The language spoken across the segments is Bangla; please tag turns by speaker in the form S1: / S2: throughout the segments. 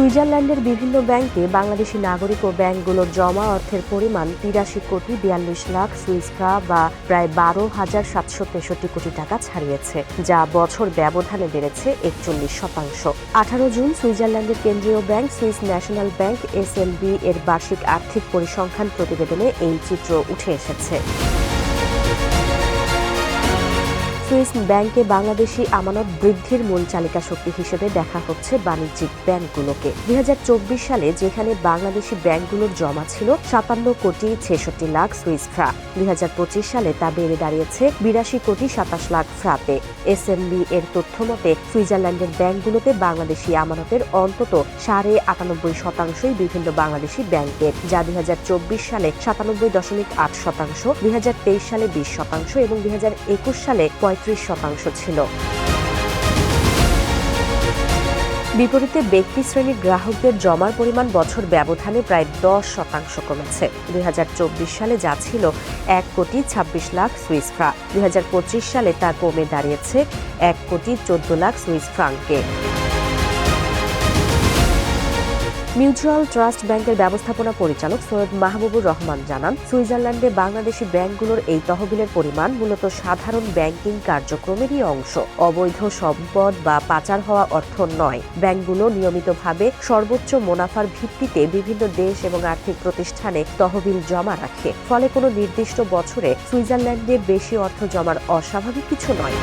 S1: সুইজারল্যান্ডের বিভিন্ন ব্যাংকে বাংলাদেশি নাগরিক ও ব্যাংকগুলোর জমা অর্থের পরিমাণ ৮৩ কোটি ৪২ লাখ সুইস ফ্রাঁ বা প্রায় ১২,৭৬৩ কোটি টাকা ছাড়িয়েছে, যা বছর ব্যবধানে বেড়েছে ৪১%। ১৮ জুন সুইজারল্যান্ডের কেন্দ্রীয় bank Swiss national bank SNB এর বার্ষিক আর্থিক পরিসংখ্যান প্রতিবেদনে এই চিত্র উঠে এসেছে। সুইস ব্যাংকে বাংলাদেশি আমানত বৃদ্ধির মূল চালিকা শক্তি হিসেবে দেখা হচ্ছে বাণিজ্যিক ব্যাংকগুলোকে। ২০২৪ সালে যেখানে বাংলাদেশি ব্যাংকগুলোর জমা ছিল ৫৭ কোটি ৬৬ লাখ সুইস ফ্রাঁ, ২০২৫ সালে তা বেড়ে দাঁড়িয়েছে ৮২ কোটি ২৭ লাখ ফ্রাঁতে। এসএনবি এর তথ্য মতে সুইজারল্যান্ডের ব্যাংকগুলোতে বাংলাদেশি আমানতের অন্তত ৯.৫% বিভিন্ন বাংলাদেশি ব্যাংকের, যা ২০২৪ সালে ৯৭.৮%, ২০২৩ সালে ২০% এবং ২০২১ সালে ৩৫% ছিল। বিপরীতে ব্যক্তি শ্রেণীর গ্রাহকদের জমার পরিমাণ বছর ব্যবধানে প্রায় ১০% কমেছে। ২০২৪ সালে যা ছিল ১,২৬ লাখ সুইস ফ্রাঁ, ২০২৫ সালে তা কমে দাঁড়িয়েছে ১,১৪ লাখ সুইস ফ্রাংকে। মিউচুয়াল ট্রাস্ট ব্যাংকের ব্যবস্থাপনা পরিচালক সৈয়দ মাহবুবুর রহমান জানান, সুইজারল্যান্ডে বাংলাদেশি ব্যাংকগুলোর এই তহবিলের পরিমাণ মূলত সাধারণ ব্যাংকিং কার্যক্রমেরই অংশ, অবৈধ সম্পদ বা পাচার হওয়া অর্থ নয়। ব্যাংকগুলো নিয়মিতভাবে সর্বোচ্চ মুনাফার ভিত্তিতে বিভিন্ন দেশ এবং আর্থিক প্রতিষ্ঠানে তহবিল জমা রাখে, ফলে কোনো নির্দিষ্ট বছরে সুইজারল্যান্ডে বেশি অর্থ জমার অস্বাভাবিক কিছু নয়।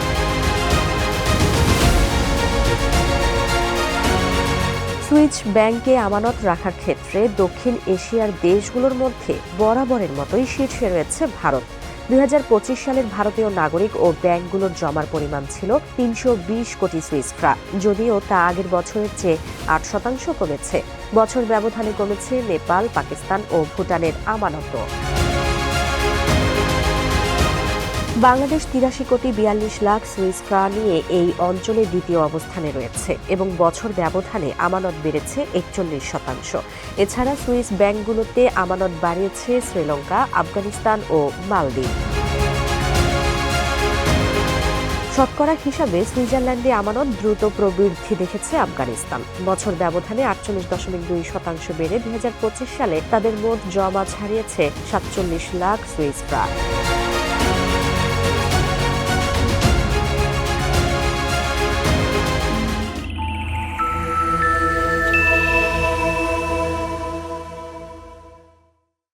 S1: সুইস ব্যাংকে আমানত রাখার ক্ষেত্রে দক্ষিণ এশিয়ার দেশগুলোর মধ্যে বরাবরের মতোই শীর্ষে রয়েছে ভারত। ২০২৫ সালের ভারতীয় নাগরিক ও ব্যাংকগুলোর জমার পরিমাণ ছিল ৩২০ কোটি সুইস ফ্রাঁ, যদিও তা আগের বছরের চেয়ে ৮% কমেছে। বছর ব্যবধানে কমেছে নেপাল, পাকিস্তান ও ভুটানের আমানতও। বাংলাদেশ ৮৩ কোটি ৪২ লাখ সুইস ফ্রাঁ নিয়ে এই অঞ্চলে দ্বিতীয় অবস্থানে রয়েছে এবং বছর ব্যবধানে আমানত বেড়েছে ৪১%। এছাড়া সুইস ব্যাংকগুলোতে আমানত বাড়িয়েছে শ্রীলঙ্কা, আফগানিস্তান ও মালদ্বীপ। শতকরা হিসাবে সুইজারল্যান্ডে আমানত দ্রুত প্রবৃদ্ধি দেখেছে আফগানিস্তান। বছর ব্যবধানে ৪৮.২% বেড়ে ২০২৫ সালে তাদের মোট জমা ছাড়িয়েছে ৪৭ লাখ সুইস ফ্রাঁ।